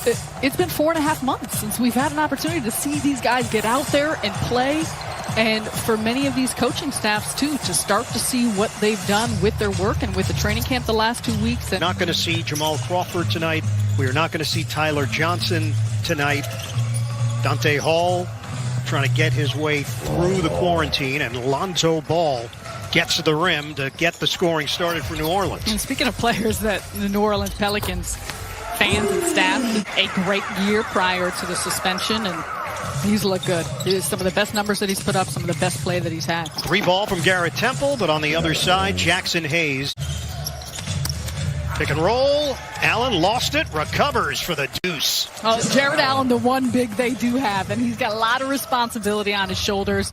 it's been 4.5 months since we've had an opportunity to see these guys get out there and play. And for many of these coaching staffs, too, to start to see what they've done with their work and with the training camp the last 2 weeks. And not going to see Jamal Crawford tonight. We are not going to see Tyler Johnson tonight. Dante Hall trying to get his way through the quarantine, and Lonzo Ball gets to the rim to get the scoring started for New Orleans. And speaking of players that the New Orleans Pelicans fans and staff had a great year prior to the suspension, and he's looked good. Some of the best numbers that he's put up, some of the best play that he's had. 3 ball from Garrett Temple, but on the other side, Jackson Hayes. Pick and roll. Allen lost it, recovers for the deuce. Oh, Jared Allen, the one big they do have, and he's got a lot of responsibility on his shoulders.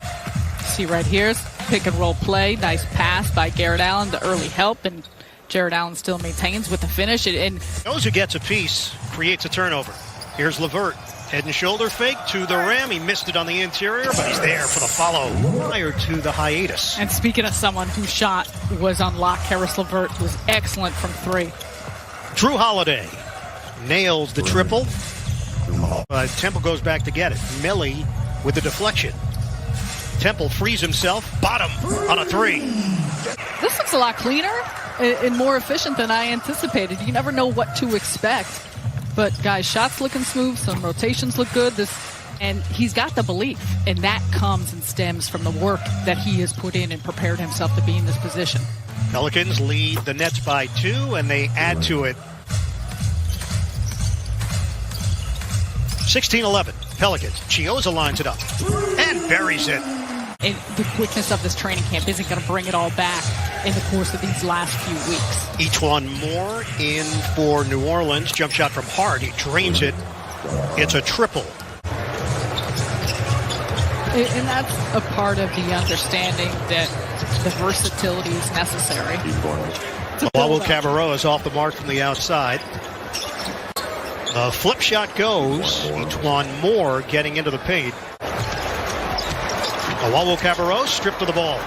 See right here's pick and roll play. Nice pass by Garrett Allen, the early help, and Jared Allen still maintains with the finish. And knows who gets a piece, creates a turnover. Here's LeVert. Head and shoulder fake to the rim. He missed it on the interior, but he's there for the follow. Prior to the hiatus. And speaking of someone whose shot was on lock, Karis LeVert was excellent from 3. Drew Holiday nails the triple. Temple goes back to get it. Millie with the deflection. Temple frees himself. Bottom on a 3. This looks a lot cleaner and more efficient than I anticipated. You never know what to expect. But, guys, shots looking smooth. Some rotations look good. And he's got the belief. And that comes and stems from the work that he has put in and prepared himself to be in this position. Pelicans lead the Nets by 2, and they add to it. 16-11. Pelicans. Chioza lines it up and buries it. And the quickness of this training camp isn't going to bring it all back in the course of these last few weeks. Each one more in for New Orleans. Jump shot from Hart. He drains it. It's a triple. And that's a part of the understanding that the versatility is necessary. Cabarrot is off the mark from the outside. The flip shot goes. Each one more getting into the paint. Cabarrot stripped of the ball.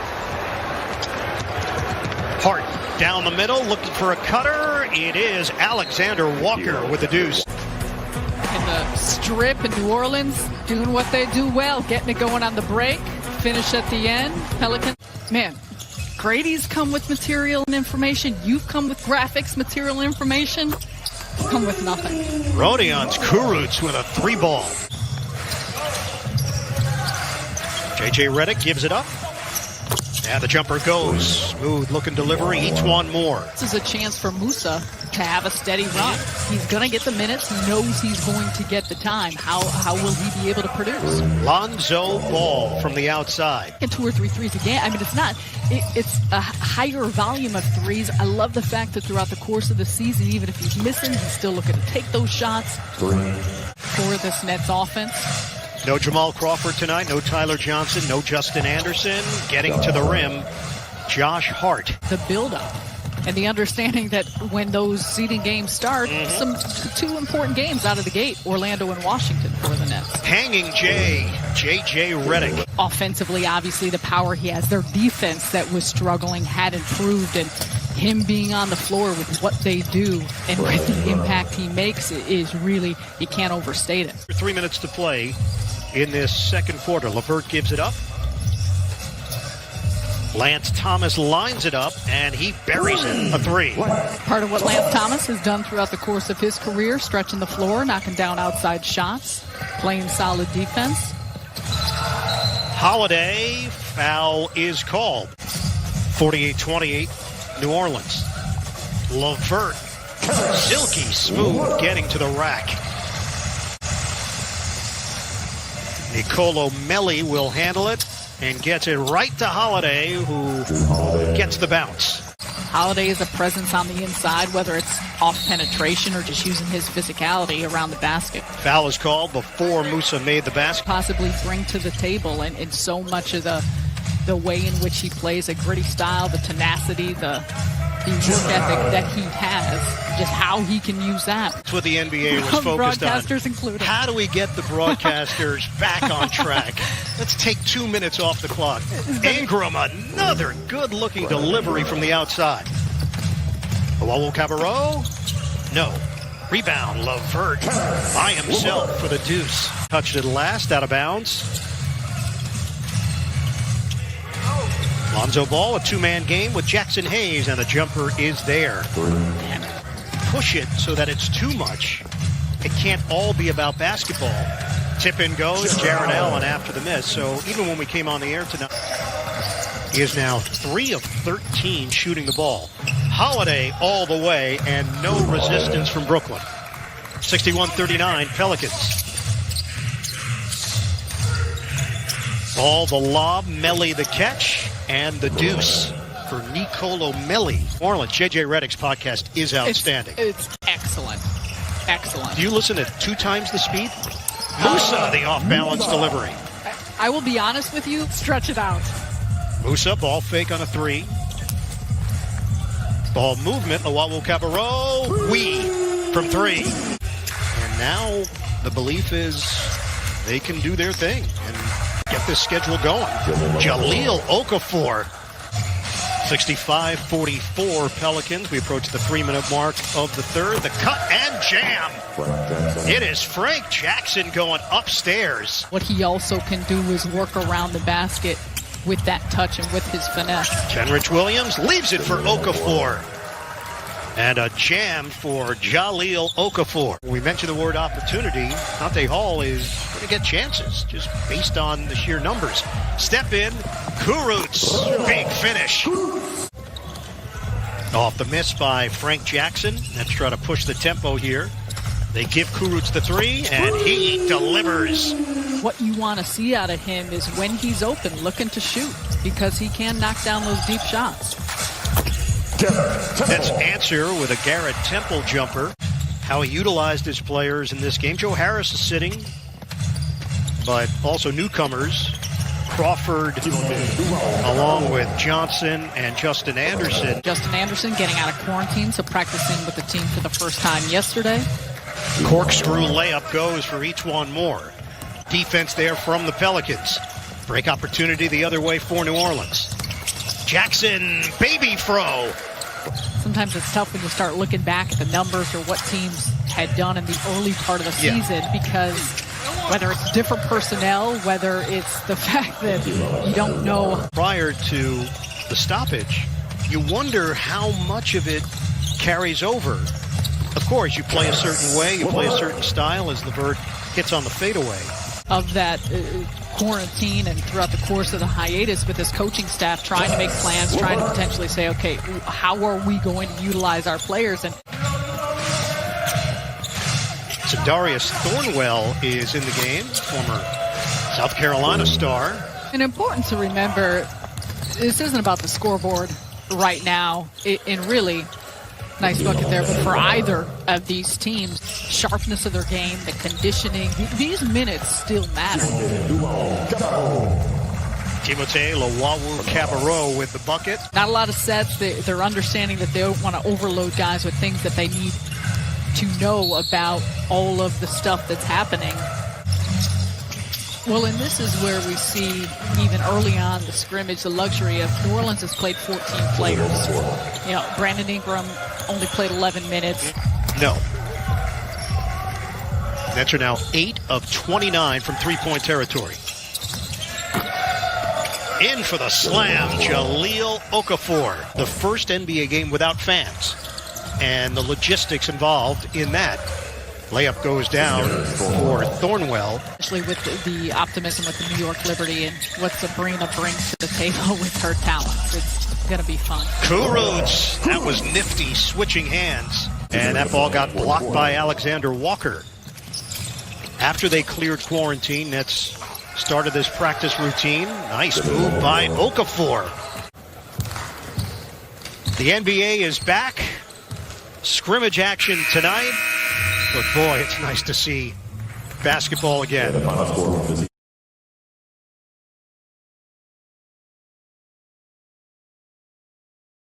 Hart down the middle, looking for a cutter. It is Alexander Walker with the deuce. In the strip in New Orleans, doing what they do well, getting it going on the break, finish at the end. Pelicans, man, Grady's come with material and information. You've come with graphics, material, and information. Come with nothing. Rodion's Kurucs with a 3 ball. J.J. Redick gives it up. And the jumper goes. Smooth looking delivery. Each one more. This is a chance for Musa to have a steady run. He's going to get the minutes. He knows he's going to get the time. How will he be able to produce? Lonzo Ball from the outside. And 2 or 3 threes a game. I mean, it's a higher volume of threes. I love the fact that throughout the course of the season, even if he's missing, he's still looking to take those shots for this Nets offense. No Jamal Crawford tonight, no Tyler Johnson, no Justin Anderson. Getting to the rim, Josh Hart. The buildup and the understanding that when those seeding games start, some 2 important games out of the gate, Orlando and Washington for the Nets. Hanging J.J. Redick. Offensively, obviously, the power he has. Their defense that was struggling had improved, and him being on the floor with what they do and with the impact he makes is really, you can't overstate it. 3 minutes to play in this second quarter. LeVert gives it up. Lance Thomas lines it up, and he buries it. A 3. Part of what Lance Thomas has done throughout the course of his career, stretching the floor, knocking down outside shots, playing solid defense. Holiday, foul is called. 48-28, New Orleans. LeVert, silky smooth, getting to the rack. Nicolo Melli will handle it and gets it right to Holiday, who gets the bounce. Holiday is a presence on the inside, whether it's off penetration or just using his physicality around the basket. Foul is called before Musa made the basket. Possibly bring to the table, and so much of the way in which he plays, a gritty style, the tenacity, the work ethic that he has, just how he can use that. That's what the NBA was focused on. Broadcasters included. How do we get the broadcasters back on track? Let's take 2 minutes off the clock. Ingram, another good-looking delivery from the outside. Cabarrot? No. Rebound, Levert by himself for the deuce. Touched it last, out of bounds. Lonzo Ball, a two-man game with Jackson Hayes, and the jumper is there. And push it so that it's too much. It can't all be about basketball. Tip in goes Jared Allen after the miss. So even when we came on the air tonight, he is now 3 of 13 shooting the ball. Holiday all the way and no resistance from Brooklyn. 61-39 Pelicans. Ball, the lob, Melly the catch, and the deuce for Nicolo Melli. Orleans, JJ Redick's podcast is outstanding. It's excellent. Excellent. Do you listen at 2 times the speed? Musa, the off-balance delivery. I will be honest with you. Stretch it out. Musa, ball fake on a 3. Ball movement, Lawawu Cabarro, from 3. And now the belief is they can do their thing and get this schedule going. Jahlil Okafor, 65-44 Pelicans. We approach the 3-minute mark of the third. The cut and jam. It is Frank Jackson going upstairs. What he also can do is work around the basket with that touch and with his finesse. Kenrich Williams leaves it for Okafor. And a jam for Jahlil Okafor. When we mentioned the word opportunity, Dante Hall is going to get chances just based on the sheer numbers. Step in, Kurucs, big finish. Off the miss by Frank Jackson. Let's try to push the tempo here. They give Kurucs the 3, and he delivers. What you want to see out of him is when he's open, looking to shoot, because he can knock down those deep shots. That's answer with a Garrett Temple jumper. How he utilized his players in this game. Joe Harris is sitting, but also newcomers. Crawford along with Johnson and Justin Anderson. Justin Anderson getting out of quarantine, so practicing with the team for the first time yesterday. Corkscrew layup goes for E'Twaun Moore. Defense there from the Pelicans. Break opportunity the other way for New Orleans. Jackson, baby fro. Sometimes it's tough when you start looking back at the numbers or what teams had done in the early part of the season, because whether it's different personnel, whether it's the fact that you don't know. Prior to the stoppage, you wonder how much of it carries over. Of course, you play a certain way, you play a certain style as Levert hits on the fadeaway. Of that quarantine and throughout the course of the hiatus with his coaching staff trying to make plans, trying to potentially say, okay, how are we going to utilize our players? And so Darius Thornwell is in the game, former South Carolina star. And important to remember, this isn't about the scoreboard right now. And really, nice bucket there, but for either of these teams, sharpness of their game, the conditioning, these minutes still matter. Timothé Lawawu Cabarro with the bucket. Not a lot of sets. They're understanding that they don't want to overload guys with things that they need to know about all of the stuff that's happening. Well, and this is where we see, even early on, the scrimmage, the luxury of New Orleans has played 14 players. You know, Brandon Ingram only played 11 minutes. No. Nets are now 8 of 29 from three-point territory. In for the slam, Jahlil Okafor. The first NBA game without fans. And the logistics involved in that. Layup goes down for Thornwell. Especially with the optimism with the New York Liberty and what Sabrina brings to the table with her talents. It's going to be fun. Kurucs, that was nifty, switching hands. And that ball got blocked by Alexander Walker. After they cleared quarantine, Nets started this practice routine. Nice move by Okafor. The NBA is back. Scrimmage action tonight. But boy, it's nice to see basketball again.